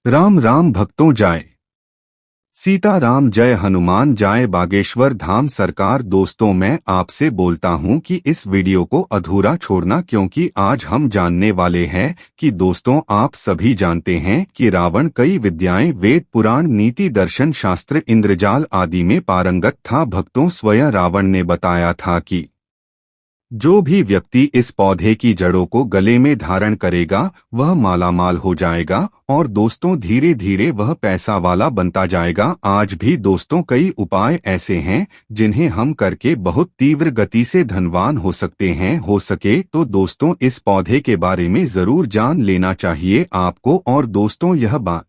राम राम भक्तों जाए, सीता राम जय हनुमान जाए बागेश्वर धाम सरकार। दोस्तों, मैं आपसे बोलता हूं कि इस वीडियो को अधूरा छोड़ना, क्योंकि आज हम जानने वाले हैं कि दोस्तों, आप सभी जानते हैं कि रावण कई विद्याएं, वेद पुराण, नीति, दर्शन, शास्त्र, इंद्रजाल आदि में पारंगत था। भक्तों, स्वयं रावण ने बताया था कि जो भी व्यक्ति इस पौधे की जड़ों को गले में धारण करेगा वह मालामाल हो जाएगा और दोस्तों धीरे धीरे वह पैसा वाला बनता जाएगा। आज भी दोस्तों कई उपाय ऐसे हैं जिन्हें हम करके बहुत तीव्र गति से धनवान हो सकते हैं। हो सके तो दोस्तों इस पौधे के बारे में जरूर जान लेना चाहिए आपको। और दोस्तों यह बात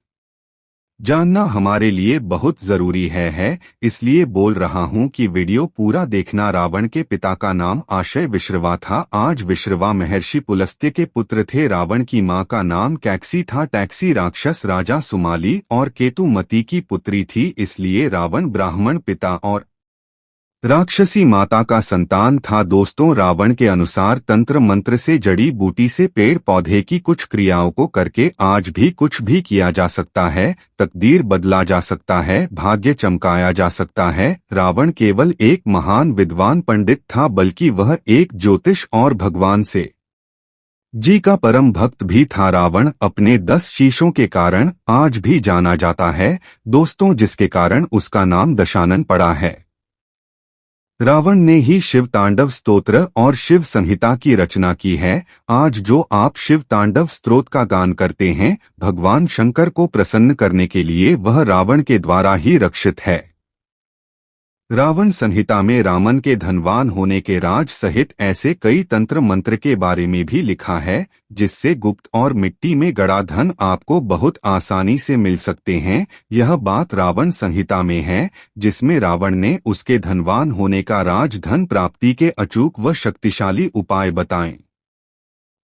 जानना हमारे लिए बहुत जरूरी है, इसलिए बोल रहा हूं कि वीडियो पूरा देखना। रावण के पिता का नाम आशय विश्रवा था। आज विश्रवा महर्षि पुलस्त्य के पुत्र थे। रावण की मां का नाम कैकसी था। टैक्सी राक्षस राजा सुमाली और केतुमती की पुत्री थी, इसलिए रावण ब्राह्मण पिता और राक्षसी माता का संतान था। दोस्तों, रावण के अनुसार तंत्र मंत्र से, जड़ी बूटी से, पेड़ पौधे की कुछ क्रियाओं को करके आज भी कुछ भी किया जा सकता है। तकदीर बदला जा सकता है, भाग्य चमकाया जा सकता है। रावण केवल एक महान विद्वान पंडित था, बल्कि वह एक ज्योतिष और भगवान से जी का परम भक्त भी था। रावण अपने 10 शीशों के कारण आज भी जाना जाता है दोस्तों, जिसके कारण उसका नाम दशानन पड़ा है। रावण ने ही शिव तांडव स्तोत्र और शिव संहिता की रचना की है। आज जो आप शिव तांडव स्तोत्र का गान करते हैं, भगवान शंकर को प्रसन्न करने के लिए वह रावण के द्वारा ही रक्षित है। रावण संहिता में रामन के धनवान होने के राज सहित ऐसे कई तंत्र मंत्र के बारे में भी लिखा है, जिससे गुप्त और मिट्टी में गड़ा धन आपको बहुत आसानी से मिल सकते हैं। यह बात रावण संहिता में है, जिसमें रावण ने उसके धनवान होने का राज, धन प्राप्ति के अचूक व शक्तिशाली उपाय बताए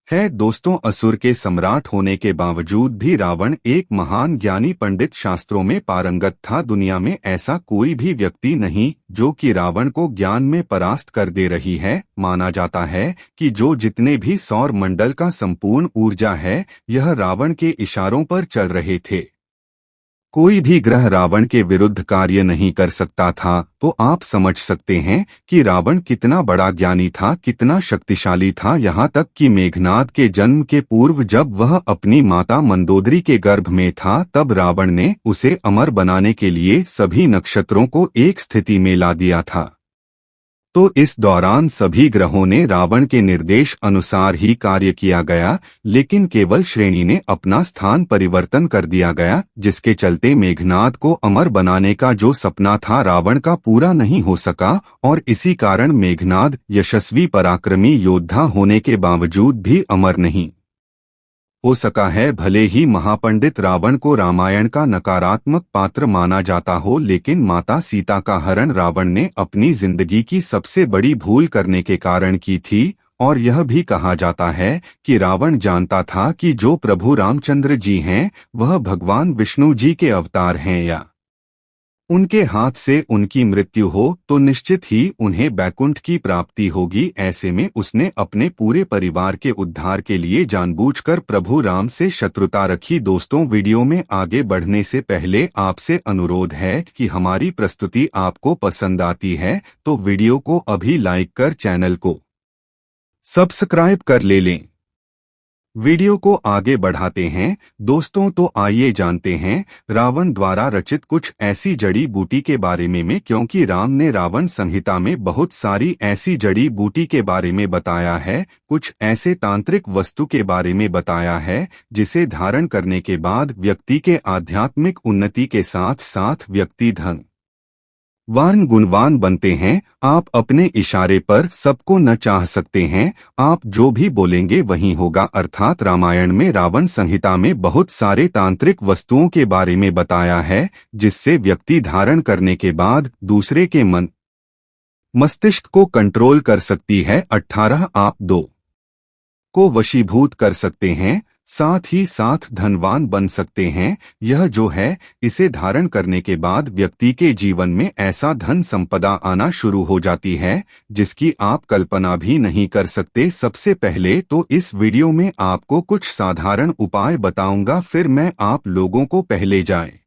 है। दोस्तों, असुर के सम्राट होने के बावजूद भी रावण एक महान ज्ञानी पंडित, शास्त्रों में पारंगत था। दुनिया में ऐसा कोई भी व्यक्ति नहीं जो कि रावण को ज्ञान में परास्त कर दे रही है। माना जाता है कि जो जितने भी सौर मंडल का संपूर्ण ऊर्जा है, यह रावण के इशारों पर चल रहे थे। कोई भी ग्रह रावण के विरुद्ध कार्य नहीं कर सकता था। तो आप समझ सकते हैं कि रावण कितना बड़ा ज्ञानी था, कितना शक्तिशाली था। यहाँ तक कि मेघनाद के जन्म के पूर्व जब वह अपनी माता मंदोदरी के गर्भ में था, तब रावण ने उसे अमर बनाने के लिए सभी नक्षत्रों को एक स्थिति में ला दिया था। तो इस दौरान सभी ग्रहों ने रावण के निर्देश अनुसार ही कार्य किया गया, लेकिन केवल श्रेणी ने अपना स्थान परिवर्तन कर दिया गया, जिसके चलते मेघनाद को अमर बनाने का जो सपना था रावण का, पूरा नहीं हो सका। और इसी कारण मेघनाद यशस्वी पराक्रमी योद्धा होने के बावजूद भी अमर नहीं हो सका है। भले ही महापंडित रावण को रामायण का नकारात्मक पात्र माना जाता हो, लेकिन माता सीता का हरण रावण ने अपनी जिंदगी की सबसे बड़ी भूल करने के कारण की थी। और यह भी कहा जाता है कि रावण जानता था कि जो प्रभु रामचंद्र जी हैं वह भगवान विष्णु जी के अवतार हैं, या उनके हाथ से उनकी मृत्यु हो तो निश्चित ही उन्हें बैकुंठ की प्राप्ति होगी। ऐसे में उसने अपने पूरे परिवार के उद्धार के लिए जानबूझकर प्रभु राम से शत्रुता रखी। दोस्तों, वीडियो में आगे बढ़ने से पहले आपसे अनुरोध है कि हमारी प्रस्तुति आपको पसंद आती है तो वीडियो को अभी लाइक कर चैनल को सब्सक्राइब कर लें। वीडियो को आगे बढ़ाते हैं दोस्तों, तो आइए जानते हैं रावण द्वारा रचित कुछ ऐसी जड़ी बूटी के बारे में, क्योंकि राम ने रावण संहिता में बहुत सारी ऐसी जड़ी बूटी के बारे में बताया है। कुछ ऐसे तांत्रिक वस्तु के बारे में बताया है जिसे धारण करने के बाद व्यक्ति के आध्यात्मिक उन्नति के साथ साथ व्यक्ति धन वान गुणवान बनते हैं। आप अपने इशारे पर सबको न चाह सकते हैं, आप जो भी बोलेंगे वही होगा। अर्थात रामायण में रावण संहिता में बहुत सारे तांत्रिक वस्तुओं के बारे में बताया है, जिससे व्यक्ति धारण करने के बाद दूसरे के मन मस्तिष्क को कंट्रोल कर सकती है। 18 आप 2 को वशीभूत कर सकते हैं। साथ ही साथ धनवान बन सकते हैं। यह जो है, इसे धारण करने के बाद व्यक्ति के जीवन में ऐसा धन संपदा आना शुरू हो जाती है जिसकी आप कल्पना भी नहीं कर सकते। सबसे पहले तो इस वीडियो में आपको कुछ साधारण उपाय बताऊंगा, फिर मैं आप लोगों को पहले जाए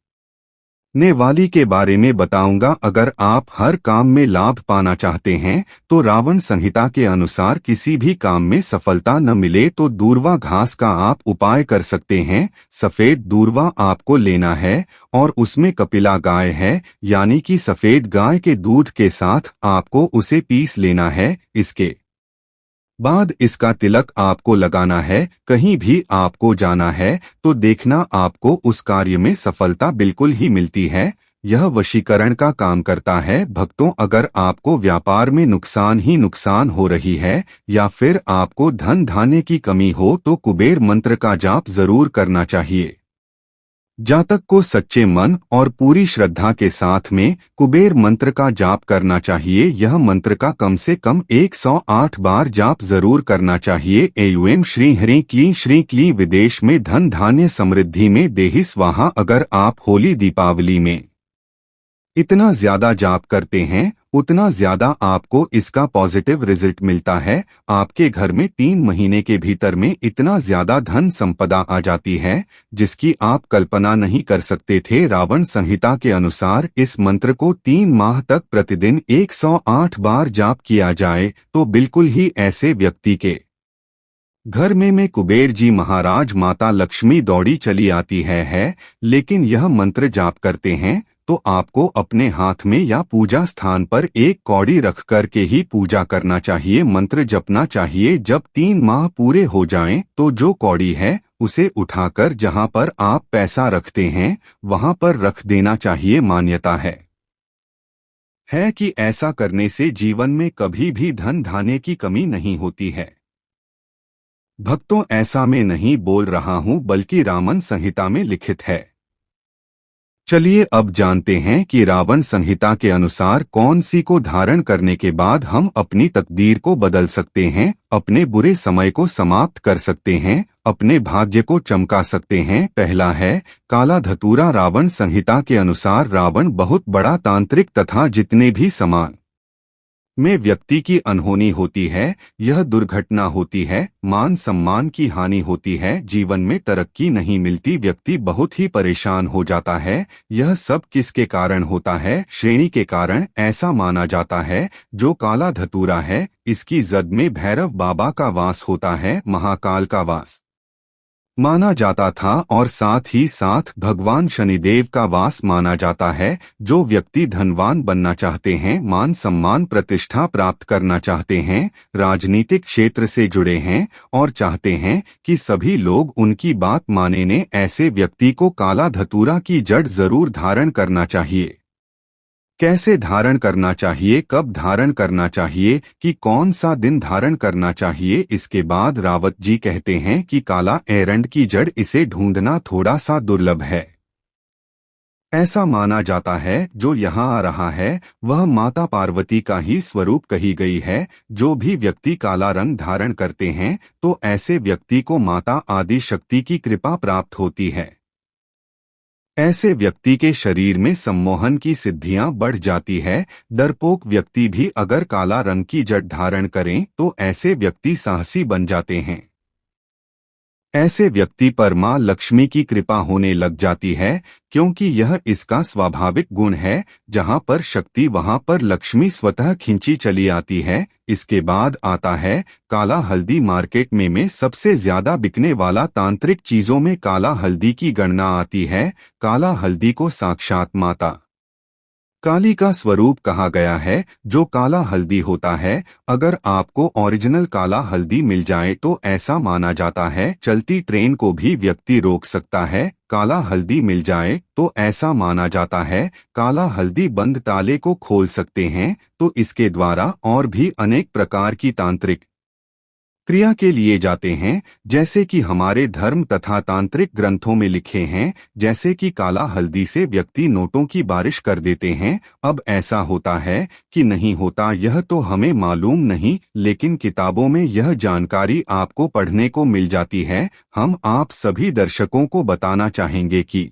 ने वाली के बारे में बताऊंगा। अगर आप हर काम में लाभ पाना चाहते हैं तो रावण संहिता के अनुसार किसी भी काम में सफलता न मिले तो दूर्वा घास का आप उपाय कर सकते हैं। सफेद दूर्वा आपको लेना है और उसमें कपिला गाय है, यानी कि सफेद गाय के दूध के साथ आपको उसे पीस लेना है। इसके बाद इसका तिलक आपको लगाना है। कहीं भी आपको जाना है तो देखना आपको उस कार्य में सफलता बिल्कुल ही मिलती है। यह वशीकरण का काम करता है। भक्तों, अगर आपको व्यापार में नुकसान ही नुकसान हो रही है या फिर आपको धन धान्य की कमी हो तो कुबेर मंत्र का जाप जरूर करना चाहिए। जातक को सच्चे मन और पूरी श्रद्धा के साथ में कुबेर मंत्र का जाप करना चाहिए। यह मंत्र का कम से कम 108 बार जाप जरूर करना चाहिए। एवं श्री क्ली विदेश में धन धान्य समृद्धि में देहि स्वाहा। अगर आप होली दीपावली में इतना ज्यादा जाप करते हैं उतना ज्यादा आपको इसका पॉजिटिव रिजल्ट मिलता है। आपके घर में 3 महीने के भीतर में इतना ज्यादा धन संपदा आ जाती है जिसकी आप कल्पना नहीं कर सकते थे। रावण संहिता के अनुसार इस मंत्र को 3 माह तक प्रतिदिन 108 बार जाप किया जाए तो बिल्कुल ही ऐसे व्यक्ति के घर में कुबेर जी महाराज माता लक्ष्मी दौड़ी चली आती है। लेकिन यह मंत्र जाप करते हैं तो आपको अपने हाथ में या पूजा स्थान पर एक कौड़ी रख कर के ही पूजा करना चाहिए। मंत्र जपना चाहिए। जब 3 माह पूरे हो जाएं तो जो कौड़ी है उसे उठाकर जहां पर आप पैसा रखते हैं वहां पर रख देना चाहिए। मान्यता है कि ऐसा करने से जीवन में कभी भी धन धान्य की कमी नहीं होती है। भक्तों, ऐसा मैं नहीं बोल रहा हूं बल्कि रावण संहिता में लिखित है। चलिए अब जानते हैं कि रावण संहिता के अनुसार कौन सी को धारण करने के बाद हम अपनी तकदीर को बदल सकते हैं, अपने बुरे समय को समाप्त कर सकते हैं, अपने भाग्य को चमका सकते हैं। पहला है काला धतूरा। रावण संहिता के अनुसार रावण बहुत बड़ा तांत्रिक तथा जितने भी समान में व्यक्ति की अनहोनी होती है, यह दुर्घटना होती है, मान सम्मान की हानि होती है, जीवन में तरक्की नहीं मिलती, व्यक्ति बहुत ही परेशान हो जाता है। यह सब किसके कारण होता है? श्रेणी के कारण। ऐसा माना जाता है जो काला धतूरा है इसकी जद में भैरव बाबा का वास होता है, महाकाल का वास माना जाता था और साथ ही साथ भगवान शनिदेव का वास माना जाता है। जो व्यक्ति धनवान बनना चाहते हैं, मान सम्मान प्रतिष्ठा प्राप्त करना चाहते हैं, राजनीतिक क्षेत्र से जुड़े हैं और चाहते हैं कि सभी लोग उनकी बात माने ने, ऐसे व्यक्ति को काला धतूरा की जड़ जरूर धारण करना चाहिए। कैसे धारण करना चाहिए, कब धारण करना चाहिए, कि कौन सा दिन धारण करना चाहिए? इसके बाद रावत जी कहते हैं कि काला एरंड की जड़ इसे ढूंढना थोड़ा सा दुर्लभ है। ऐसा माना जाता है जो यहाँ आ रहा है वह माता पार्वती का ही स्वरूप कही गई है। जो भी व्यक्ति काला रंग धारण करते हैं तो ऐसे व्यक्ति को माता आदि शक्ति की कृपा प्राप्त होती है। ऐसे व्यक्ति के शरीर में सम्मोहन की सिद्धियां बढ़ जाती है। डरपोक व्यक्ति भी अगर काला रंग की जड़ धारण करें तो ऐसे व्यक्ति साहसी बन जाते हैं। ऐसे व्यक्ति पर मां लक्ष्मी की कृपा होने लग जाती है क्योंकि यह इसका स्वाभाविक गुण है। जहां पर शक्ति वहां पर लक्ष्मी स्वतः खिंची चली आती है। इसके बाद आता है काला हल्दी। मार्केट में सबसे ज्यादा बिकने वाला तांत्रिक चीजों में काला हल्दी की गणना आती है। काला हल्दी को साक्षात माता काली का स्वरूप कहा गया है। जो काला हल्दी होता है, अगर आपको ओरिजिनल काला हल्दी मिल जाए तो ऐसा माना जाता है चलती ट्रेन को भी व्यक्ति रोक सकता है। काला हल्दी मिल जाए तो ऐसा माना जाता है काला हल्दी बंद ताले को खोल सकते हैं। तो इसके द्वारा और भी अनेक प्रकार की तांत्रिक क्रिया के लिए जाते हैं, जैसे कि हमारे धर्म तथा तांत्रिक ग्रंथों में लिखे हैं, जैसे कि काला हल्दी से व्यक्ति नोटों की बारिश कर देते हैं। अब ऐसा होता है कि नहीं होता यह तो हमें मालूम नहीं, लेकिन किताबों में यह जानकारी आपको पढ़ने को मिल जाती है। हम आप सभी दर्शकों को बताना चाहेंगे कि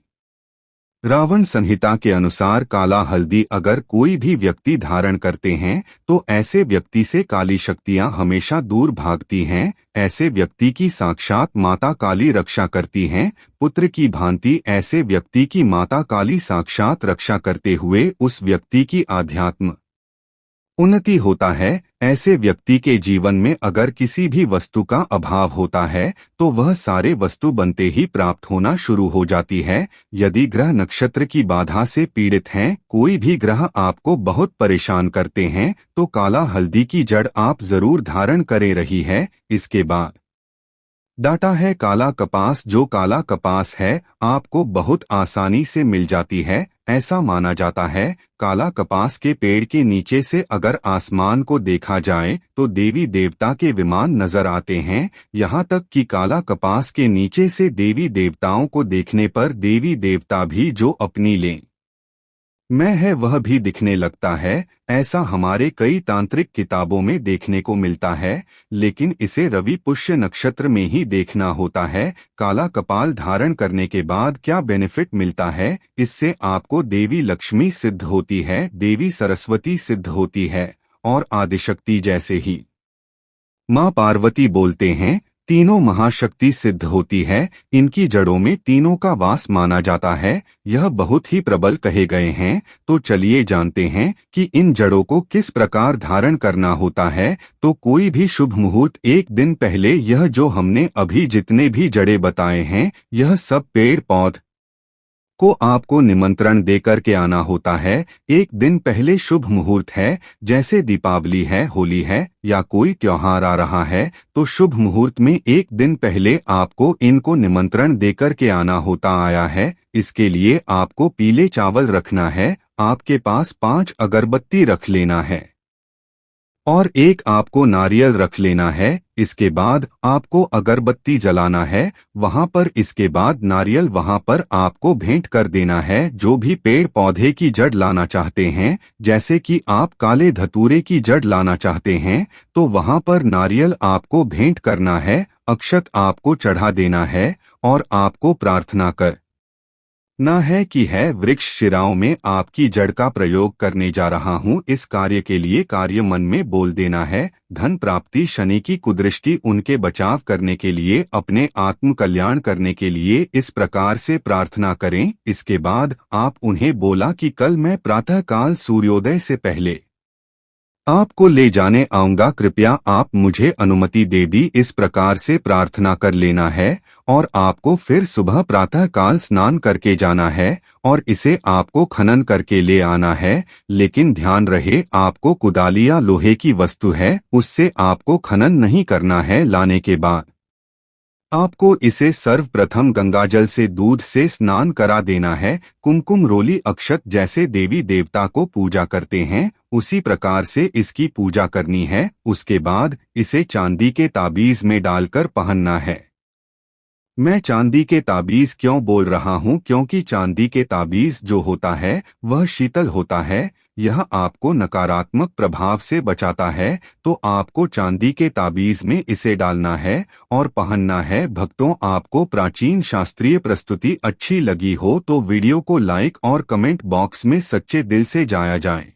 रावण संहिता के अनुसार काला हल्दी अगर कोई भी व्यक्ति धारण करते हैं तो ऐसे व्यक्ति से काली शक्तियां हमेशा दूर भागती हैं। ऐसे व्यक्ति की साक्षात माता काली रक्षा करती हैं। पुत्र की भांति ऐसे व्यक्ति की माता काली साक्षात रक्षा करते हुए उस व्यक्ति की आध्यात्म उन्नति होता है। ऐसे व्यक्ति के जीवन में अगर किसी भी वस्तु का अभाव होता है तो वह सारे वस्तु बनते ही प्राप्त होना शुरू हो जाती है। यदि ग्रह नक्षत्र की बाधा से पीड़ित हैं, कोई भी ग्रह आपको बहुत परेशान करते हैं, तो काला हल्दी की जड़ आप जरूर धारण करे रही है। इसके बाद डाटा है काला कपास। जो काला कपास है आपको बहुत आसानी से मिल जाती है। ऐसा माना जाता है काला कपास के पेड़ के नीचे से अगर आसमान को देखा जाए तो देवी देवता के विमान नजर आते हैं। यहाँ तक कि काला कपास के नीचे से देवी देवताओं को देखने पर देवी देवता भी जो अपनी लें मैं है वह भी दिखने लगता है। ऐसा हमारे कई तांत्रिक किताबों में देखने को मिलता है, लेकिन इसे रवि पुष्य नक्षत्र में ही देखना होता है। काला कपाल धारण करने के बाद क्या बेनिफिट मिलता है? इससे आपको देवी लक्ष्मी सिद्ध होती है, देवी सरस्वती सिद्ध होती है और आदिशक्ति जैसे ही माँ पार्वती बोलते हैं, तीनों महाशक्ति सिद्ध होती है। इनकी जड़ों में तीनों का वास माना जाता है। यह बहुत ही प्रबल कहे गए हैं। तो चलिए जानते हैं कि इन जड़ों को किस प्रकार धारण करना होता है। तो कोई भी शुभ मुहूर्त एक दिन पहले यह जो हमने अभी जितने भी जड़ें बताए हैं, यह सब पेड़ पौध को आपको निमंत्रण देकर के आना होता है। एक दिन पहले शुभ मुहूर्त है, जैसे दीपावली है, होली है या कोई त्योहार आ रहा है, तो शुभ मुहूर्त में एक दिन पहले आपको इनको निमंत्रण देकर के आना होता आया है। इसके लिए आपको पीले चावल रखना है, आपके पास 5 अगरबत्ती रख लेना है और एक आपको नारियल रख लेना है। इसके बाद आपको अगरबत्ती जलाना है वहां पर। इसके बाद नारियल वहां पर आपको भेंट कर देना है। जो भी पेड़ पौधे की जड़ लाना चाहते हैं, जैसे कि आप काले धतूरे की जड़ लाना चाहते हैं, तो वहां पर नारियल आपको भेंट करना है, अक्षत आपको चढ़ा देना है और आपको प्रार्थना कर ना है कि है वृक्ष शिराओं में आपकी जड़ का प्रयोग करने जा रहा हूँ। इस कार्य के लिए कार्य मन में बोल देना है। धन प्राप्ति, शनि की कुदृष्टि, उनके बचाव करने के लिए, अपने आत्म कल्याण करने के लिए इस प्रकार से प्रार्थना करें। इसके बाद आप उन्हें बोला कि कल मैं प्रातःकाल सूर्योदय से पहले आपको ले जाने आऊंगा, कृपया आप मुझे अनुमति दे दी। इस प्रकार से प्रार्थना कर लेना है और आपको फिर सुबह प्रातःकाल स्नान करके जाना है और इसे आपको खनन करके ले आना है। लेकिन ध्यान रहे, आपको कुदाली या लोहे की वस्तु है उससे आपको खनन नहीं करना है। लाने के बाद आपको इसे सर्वप्रथम गंगाजल से दूध से स्नान करा देना है। कुमकुम, रोली, अक्षत जैसे देवी देवता को पूजा करते हैं उसी प्रकार से इसकी पूजा करनी है। उसके बाद इसे चांदी के ताबीज में डालकर पहनना है। मैं चांदी के ताबीज क्यों बोल रहा हूँ? क्योंकि चांदी के ताबीज जो होता है वह शीतल होता है। यह आपको नकारात्मक प्रभाव से बचाता है। तो आपको चांदी के ताबीज में इसे डालना है और पहनना है। भक्तों, आपको प्राचीन शास्त्रीय प्रस्तुति अच्छी लगी हो तो वीडियो को लाइक और कमेंट बॉक्स में सच्चे दिल से जाया जाए।